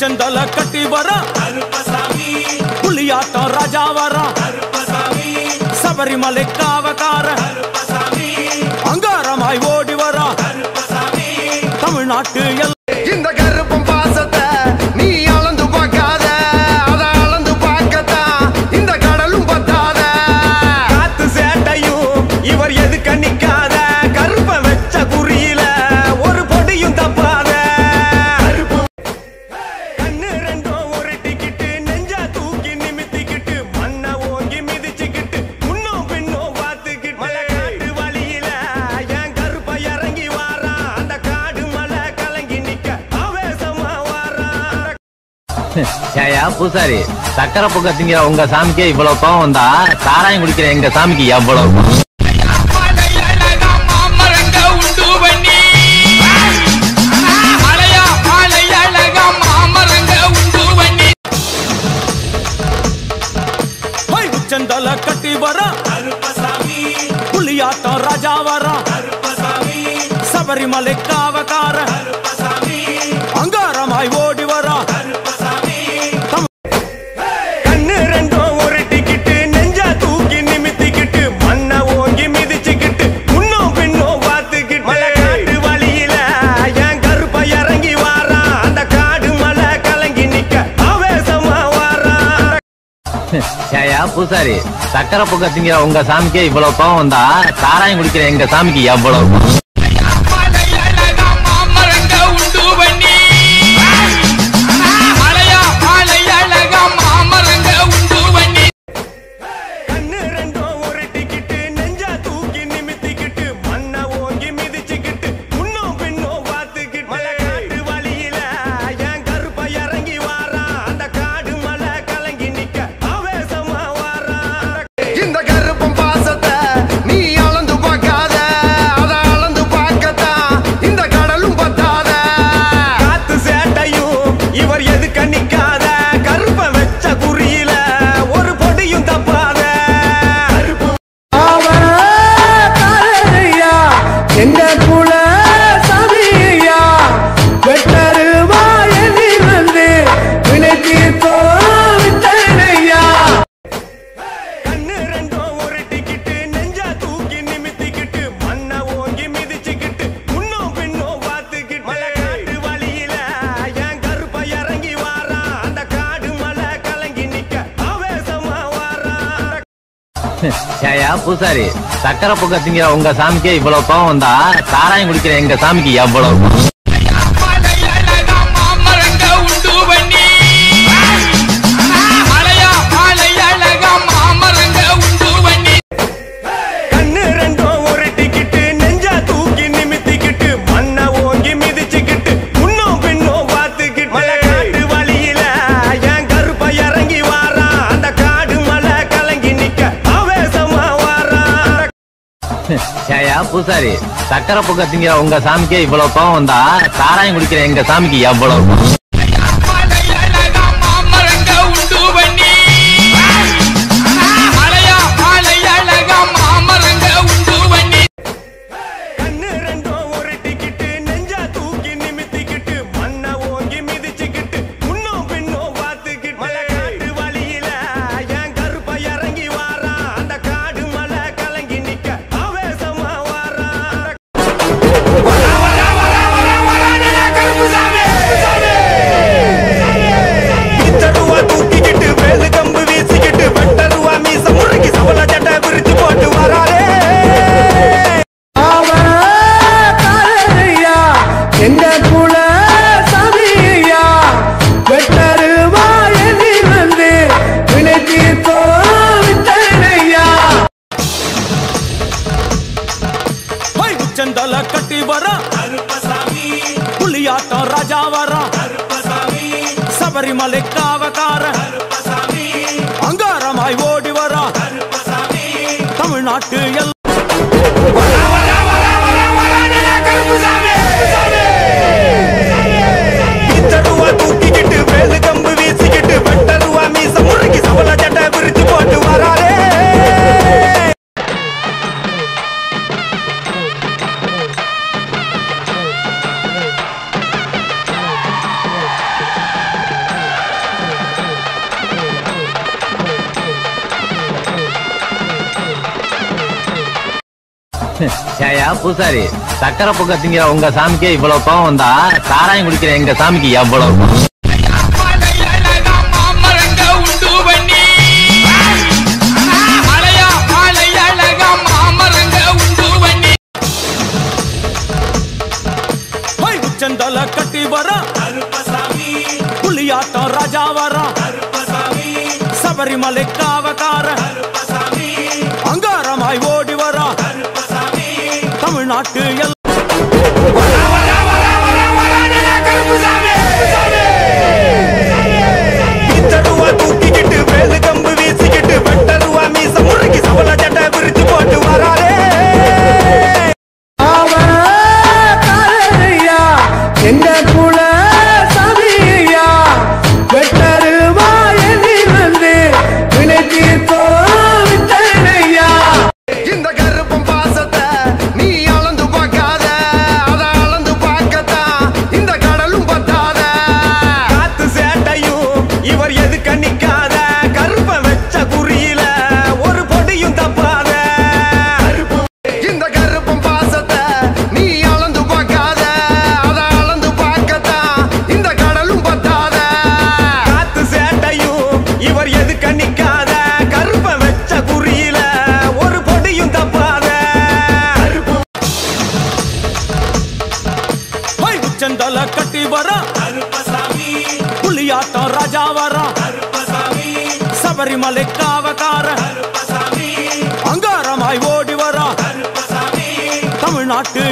உச்சந்தல கட்டி வர கருப்பசாமி புலியாட்டம் ராஜா வர கருப்பசாமி சபரிமலை காவக்கார கருப்பசாமி அங்காரமாய் ஓடி வர கருப்பசாமி தமிழ்நாட்டு இந்த கருப்பம் பாசத்தை நீ அளந்து பார்க்காத, அத அளந்து பார்க்கத்தான் இந்த கடலும் பத்தாத. காத்து சேட்டையும் இவர் எதுக்க நிக்காத, கருப்ப வச்ச குறியில ஒரு பொடியும் தப்பாத. கண்ணு ரெண்டும் உருட்டிக்கிட்டு நெஞ்ச தூக்கி நிமித்திக்கிட்டு மண்ணை ஓங்கி மிதிச்சுக்கிட்டு முன்னும் பின்னும் பார்த்துக்கிட்டு மலை காட்டு வழியில என் கருப்ப இறங்கி வாரா. அந்த காடு மலை கலங்கி நிக்க ஆவேசமா வாரா. ஏயா பூசாரி, சக்கரை பொக்க திங்கிற உங்க சாமிக்கே இவ்வளவு கோவம் வந்தா சாராயம் குடிக்கிற எங்க சாமிக்கு எவ்வளவு? உச்சந்தல கட்டி வர கருப்பசாமி புலியாட்டம் ராஜா வர கருப்பசாமி சபரிமலை காவக்கார கருப்பசாமி அங்காரமாய் ஓடி வர கருப்பசாமி கண்ணு ரெண்டும் உருட்டிக்கிட்டு நெஞ்ச தூக்கி நிமித்திக்கிட்டு மண்ணை ஓங்கி மிதிச்சுக்கிட்டு முன்னும் பின்னும் பார்த்துக்கிட்டு மலை காட்டு வழியில என் கருப்ப இறங்கி வாரா. அந்த காடு மலை கலங்கி நிக்க ஆவேசமா வாரா. ஏயா பூசாரி, சக்கரை பொக்க திங்கிற உங்க சாமிக்கே இவ்வளவு கோவம் வந்தா சாராயம் குடிக்கிற எங்க சாமிக்கு எவ்வளவு? கண்ணு ரெண்டும் உருட்டிக்கிட்டு நெஞ்ச தூக்கி நிமித்திக்கிட்டு மண்ணை ஓங்கி மிதிச்சுக்கிட்டு முன்னும் பின்னும் பார்த்துக்கிட்டு மலை காட்டு வழியில என் கருப்ப இறங்கி வாரா. அந்த காடு மலை கலங்கி நிக்க ஆவேசமா வாரா. இந்த கருப்பம் பாசத்தை நீ அளந்து பார்க்காத, அத அளந்து பார்க்கத்தான் இந்த கடலும் பத்தாத. காத்து சேட்டையும் இவர் எதுக்க நிக்காத, கருப்ப வச்ச குறியில ஒரு பொடியும் தப்பாத. எங்க குல சதியா வெட்டருமா எண்ணி வந்து வினைக்கு தோவித்தையா. கண்ணு ரெண்டும் உருட்டிக்கிட்டு நெஞ்ச தூக்கி நிமித்திக்கிட்டு மண்ணை ஓங்கி மிதிச்சுக்கிட்டு முன்னும் பின்னும் பார்த்துக்கிட்டு மலை காட்டு வழியில என் கருப்ப இறங்கி வாரா. அந்த காடு மலை கலங்கி நிக்க ஆவேசமா வாரா. ஏயா பூசாரி, சக்கரை பொக்க திங்கிற உங்க சாமிக்கே இவ்வளவு கோவம் வந்தா சாராயம் குடிக்கிற எங்க சாமிக்கு எவ்வளவு? கண்ணு ரெண்டும் உருட்டிக்கிட்டு நெஞ்ச தூக்கி நிமித்திக்கிட்டு மண்ணை ஓங்கி மிதிச்சுக்கிட்டு முன்னும் பின்னும் பார்த்துக்கிட்டு மலை காட்டு வழியில என் கருப்ப இறங்கி வாரா. அந்த காடு மலை கலங்கி நிக்க ஆவேசமா வாரா. ஏயா பூசாரி, சக்கரை பொக்க திங்கிற உங்க சாமிக்கே இவ்வளவு கோவம் வந்தா சாராயம் குடிக்கிற எங்க சாமிக்கு எவ்வளவு? கண்ணு ரெண்டும் உருட்டிக்கிட்டு நெஞ்ச தூக்கி நிமித்திக்கிட்டு மண்ணை ஓங்கி மிதிச்சுக்கிட்டு முன்னும் பின்னும் பார்த்துக்கிட்டு மலை காட்டு வழியில என் கருப்ப இறங்கி வாரா. அந்த காடு மலை கலங்கி நிக்க ஆவேசமா வாரா. இத்தருவா தூக்கிக்கிட்டு வேலு கம்பு வீசிக்கிட்டு வெட்டருவா மீச முறுக்கி சவள சட்டை விரிச்சு போட்டு வராரே. எங்க குல சதியா வெட்டருவா எண்ணி வந்து வினைக்கு தோவித்தையா. உச்சந்தல கட்டி வர கருப்பசாமி புலியாட்டம் ராஜா வர கருப்பசாமி சபரிமலை காவக்கார கருப்பசாமி அங்காரமாய் ஓடி வர கருப்பசாமி தமிழ்நாட்டு இத்தருவா தூக்கிக்கிட்டு வேலு கம்பு வீசிக்கிட்டு வெட்டருவா மீச முறுக்கி சவள சட்டை விரிச்சு போட்டு வராரே. ஏயா பூசாரி சக்கரை பொங்க திங்கிற உங்க சாமிக்கே இவ்வளவு கோவம் வந்தா சாராயம் குடிக்கிற எங்க சாமிக்கு எவ்வளவு கோவம்? செந்தல கட்டி வர கருப்பசாமி புலியாட்டம் ராஜா வர கருப்பசாமி சபரிமலை காவக்கார கருப்பசாமி அங்காரமாய் ஓடி வர கருப்பசாமி தமிழ்நாட்டு தூக்கிக்கிட்டு வேலு கம்பு வீசிக்கிட்டு வெட்டருவா மீச முறுக்கி சவள சட்டை விரிச்சு போட்டு வராரே எங்க குல சபியா வெட்டருவா எண்ணி வந்து வினைத்தீர்த்தோ விட்டனையா. இந்த கருப்பம் பாசத்தை நீ அளந்து பார்க்காத, அத அளந்து பார்க்கத்தான் இந்த கடலும் பத்தாத. காத்து சேட்டையும் இவர் எதுக்க நிக்காத, கருப்ப வச்ச குறியில ஒரு பொடியும் தப்பாத. இந்த கருப்பம் பாசத்தை நீ அளந்து பார்க்காத, அத அளந்து பார்க்கத்தான் இந்த கடலும் பத்தாத. காத்து சேட்டையும் இவர் எதுக்க நிக்காத, கருப்ப வச்ச குறியில ஒரு பொடியும் தப்பாத. செந்தல கட்டி வர கருப்பசாமி புலியாட்டம் ராஜா வர கருப்பசாமி சபரிமலை காவக்கார கருப்பசாமி அங்காரமாய் ஓடி வர கருப்பசாமி தமிழ்நாட்டு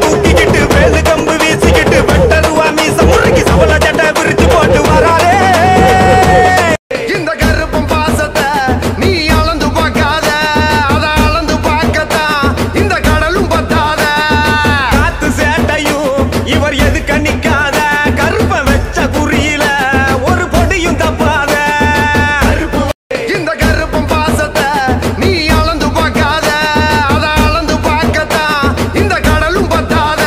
தூக்கிக்கிட்டு வேலு கம்பு வீசிக்கிட்டு வெட்டருவா மீச முறுக்கி சவள சட்டை விரிச்சு போட்டு வராரே. இந்த கருப்பம் பாசத்தை நீ அளந்து பார்க்காத, அத அளந்து பார்க்கத்தான் இந்த கடலும் பத்தாத. காத்து சேட்டையும் இவர் எதுக்க நிக்காத, கருப்ப வச்ச குறியில ஒரு பொடியும் தப்பாத. இந்த கருப்பம் பாசத்தை நீ அளந்து பார்க்காத, அத அளந்து பார்க்கத்தான் இந்த கடலும் பத்தாத.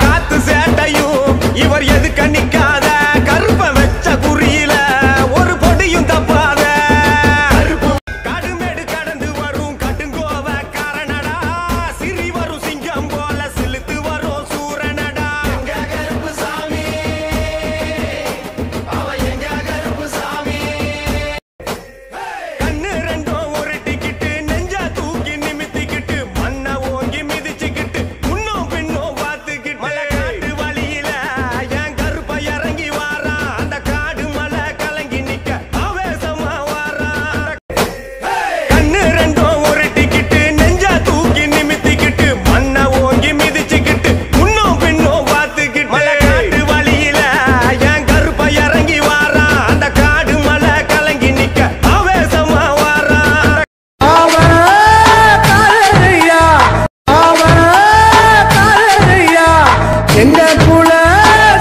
காத்து சேட்டையும் இவர் எதுக்க நிக்காத, கருப்ப வச்ச குறியில ஒரு பொடியும் தப்பாத. கடுமேடு கடந்து வரும் கடுங்கோவ காரணடா, சிறி வரும் சிங்கம் போல சிலுத்து வரும் சூரனடா. எங்க கருப்பசாமி, அவ எங்க கருப்பசாமி. கண்ணு ரெண்டும் உருட்டிக்கிட்டு நெஞ்ச தூக்கி நிமித்திக்கிட்டு மண்ண ஓங்கி மிதிச்சுக்கிட்டு முன்னும் பின்னும் பார்த்துக்கிட்டு மலை காட்டு வழியில என் கருப்ப இறங்கி வாரான். அந்த காடு மலை கலங்கி நிக்க ஆவேசமா வாரான். கண்ணு ரெண்டும் உருட்டிக்கிட்டு நெஞ்ச தூக்கி நிமித்திக்கிட்டு மண்ண ஓங்கி மிதிச்சுக்கிட்டு முன்னும் பின்னும் பார்த்துக்கிட்டு மலை காட்டு வழியில என் கருப்ப இறங்கி வாரான். அந்த காடு மலை கலங்கி நிக்க ஆவேசமா வாரான். எங்க குல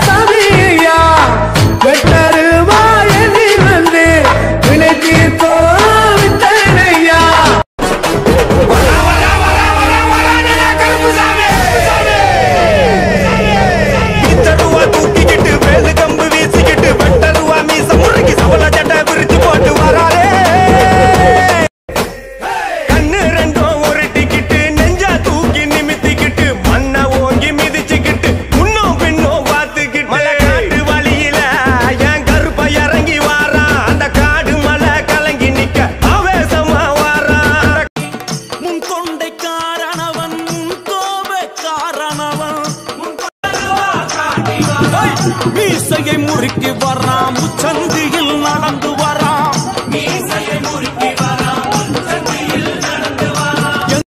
சபியா வெட்டருவா எண்ணி வந்து வினைத்தீர்த்தோ விட்டனையா. தருவா தூக்கிக்கிட்டு வேலு கம்பு வீசிக்கிட்டு வெட்டருவா மீச முறுக்கி சவள சட்டை விரிச்சு போட்டு வராரே. கண்ணு ரெண்டும் உருட்டிக்கிட்டு நெஞ்ச தூக்கி நிமித்திக்கிட்டு மண்ண ஓங்கி மிதிச்சுக்கிட்டு முன்னும் பின்னும் பார்த்துக்கிட்டு மலை காட்டு வழியில என் கருப்ப இறங்கி வாரான். அந்த காடு மலை கலங்கி நிக்க ஆவேசமா வாரான். முன் கொண்டைக்காரனவன் முன் கோபக்காரனவன் மீசையை முறுக்கி வரான், முச்சந்தியில் நடந்து வரான். மீசையை முறுக்கி வரான், முச்சந்தியில் நடந்து வரான்.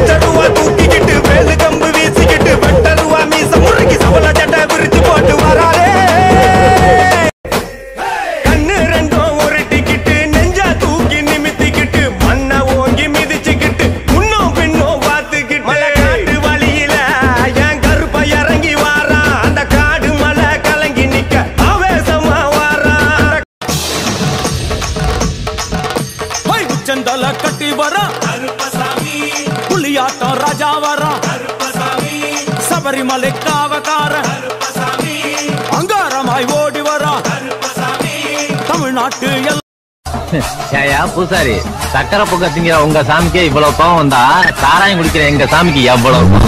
தருவா தூக்கிக்கிட்டு வேலு கம்பு வீசிக்கிட்டு வெட்டருவா மீச முறுக்கி சவள சட்டை விரிச்சு போட்டு வராரே. கண்ணு ரெண்டும் உருட்டிக்கிட்டு நெஞ்ச தூக்கி நிமித்திக்கிட்டு மண்ண ஓங்கி மிதிச்சுக்கிட்டு முன்னும் பின்னும் பார்த்துக்கிட்டு மலை காட்டு வழியில என் கருப்ப இறங்கி வாரான். அந்த காடு மலை கலங்கி நிக்க ஆவேசமா வாரான். செந்தல கட்டி வர கருப்பசாமி புலியாட்டம் ராஜா வர கருப்பசாமி சபரிமலை காவக்காரன் கருப்பசாமி அங்காரமாய் ஓடி வரா கருப்பசாமி தமிழ்நாட்டு ஏயா பூசாரி சக்கரை பொங்க திங்கிற உங்க சாமிக்கே இவ்வளவு கோவம் வந்தா சாராயம் குடிக்கிற எங்க சாமிக்கு எவ்வளவு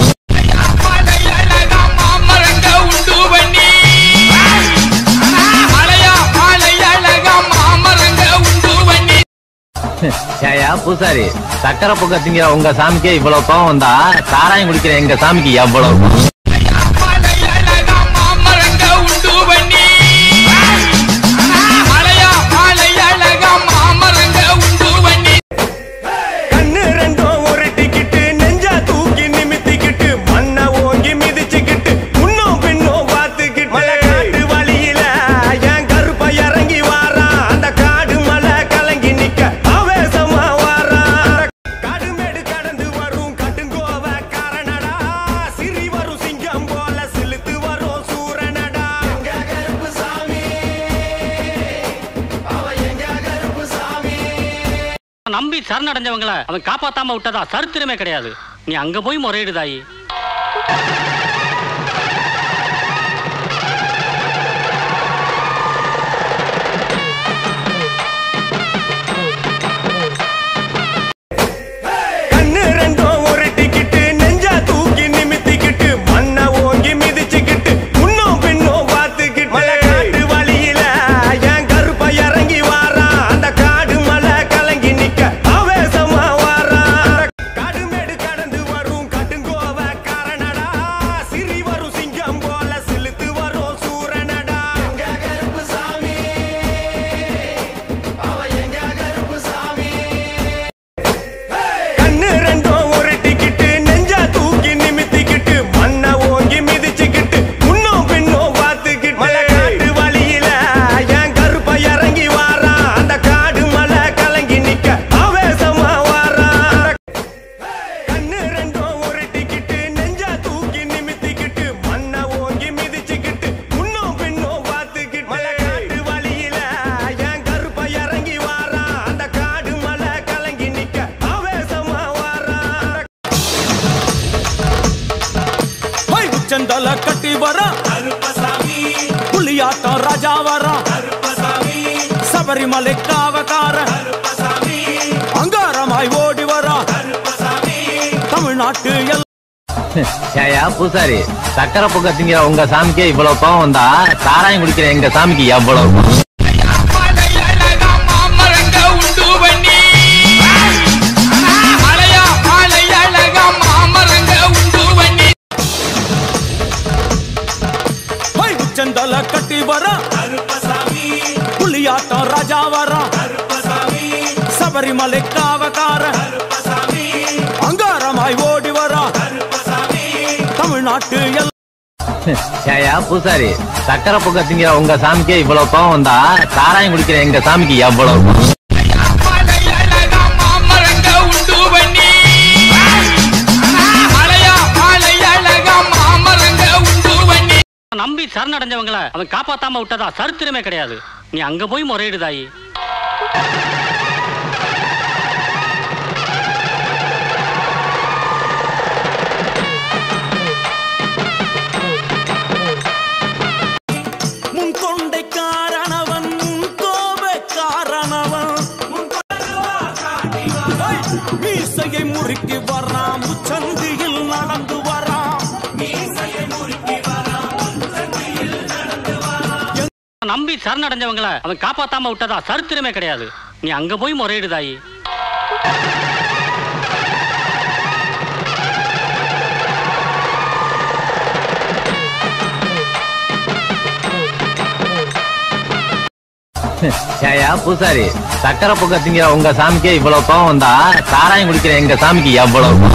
ஏயா பூசாரி சக்கரை பொங்க திங்கிற உங்க சாமிக்கே இவ்வளவு கோவம் வந்தா சாராயம் குடிக்கிற எங்க சாமிக்கு எவ்வளவு கண்ணு ரெண்டும் உருட்டிக்கிட்டு நெஞ்சா தூக்கி நிமித்திக்கிட்டு மண்ணை ஓங்கி மிதிச்சுக்கிட்டு முன்னும் பின்னும் பார்த்துக்கிட்டு மலை காட்டு வழியில என் கருப்பை இறங்கி வாரான் அந்த காடு மலை கலங்கி நிக்க ஆவேசமா வாரான் காடுமேடு கடந்து வரும் கட்டுங்கோவ காரணடா சிறி வரும் சிங்கம் போல சிலுத்து வரும் சூரனடா எங்க கருப்பு சாமி அவ எங்க கருப்பு சாமி நம்பி சரணடைஞ்சவங்கள அவன் காப்பாத்தாம விட்டதா சரித்திரமே கிடையாது. நீ அங்க போய் முறையிடுதாயி. கண்ணு ரெண்டும் உருட்டிக்கிட்டு நெஞ்சா தூக்கி நிமித்திக்கிட்டு மண்ணை ஓங்கி மிதிச்சுக்கிட்டு முன்னும் பின்னும் பார்த்துக்கிட்டு மலை காட்டு வழியில என் கருப்பை இறங்கி வாரான் அந்த காடு மலை கலங்கி நிக்க ஆவேசமா வாரான் காடுமேடு கடந்து வரும் கட்டுங்கோவ காரணடா சிறி வரும் சிங்கம் போல சிலுத்து வரும் சூரனடா எங்க கருப்பு சாமி அவ எங்க கருப்பு சாமி கண்ணு ரெண்டும் உருட்டிக்கிட்டு நெஞ்சா தூக்கி நிமித்திக்கிட்டு மண்ணை ஓங்கி மிதிச்சுக்கிட்டு முன்னும் பின்னும் பார்த்துக்கிட்டு மலை காட்டு வழியில என் கருப்பை இறங்கி வாரான் அந்த காடு மலை கலங்கி நிக்க ஆவேசமா வாரான் கண்ணு ரெண்டும் உருட்டிக்கிட்டு நெஞ்சா தூக்கி நிமித்திக்கிட்டு மண்ணை ஓங்கி மிதிச்சுக்கிட்டு முன்னும் பின்னும் பார்த்துக்கிட்டு மலை காட்டு வழியில என் கருப்பை இறங்கி வாரான் அந்த காடு மலை கலங்கி நிக்க ஆவேசமா வாரான் உச்சந்தல கட்டி வரா கருப்பசாமி புலியாட்டம் ராஜா வரா கருப்பசாமி சபரிமலை காவக்காரன் கருப்பசாமி அங்காரமாய் ஓடி வரா கருப்பசாமி தமிழ்நாட்டு ஏயா பூசாரி சக்கரை பொங்க திங்கிற உங்க சாமிக்கே இவ்வளவு கோவம் வந்தா சாராயம் குடிக்கிற எங்க சாமிக்கு எவ்வளவு உச்சந்தல கட்டி வரா கருப்பசாமி புலியாட்டம் ராஜா வரா கருப்பசாமி சபரிமலை காவக்காரன் கருப்பசாமி அங்காரமாய் ஓடி வரா கருப்பசாமி தமிழ்நாட்டு ஏயா பூசாரி சக்கரை பொங்க திங்கிற உங்க சாமிக்கே இவ்வளவு கோவம் வந்தா சாராயம் குடிக்கிற எங்க சாமிக்கு எவ்வளவு நம்பி சரணடைஞ்சவங்கள அவன் காப்பாத்தாம விட்டதா சரித்திரமே கிடையாது. நீ அங்க போய் முறையிடுதாயி. முன் கொண்டை காரணவன் முன் கோப காரணவன் மீசையை முறுக்கி வரான் முச்சந்தியில் நடந்து வரான் மீசையை முறுக்கி வரான் சந்தியில் நடந்து வரான் நம்பி சரணடைஞ்சவங்கள அவன் காப்பாத்தாம விட்டதா சரித்திரமே கிடையாது. நீ அங்க போய் முறையிடுதாயி. ஏயா பூசாரி சக்கரை பொங்க திங்கிற உங்க சாமிக்கே இவ்வளவு கோவம் வந்தா சாராயம் குடிக்கிற எங்க சாமிக்கு எவ்வளவு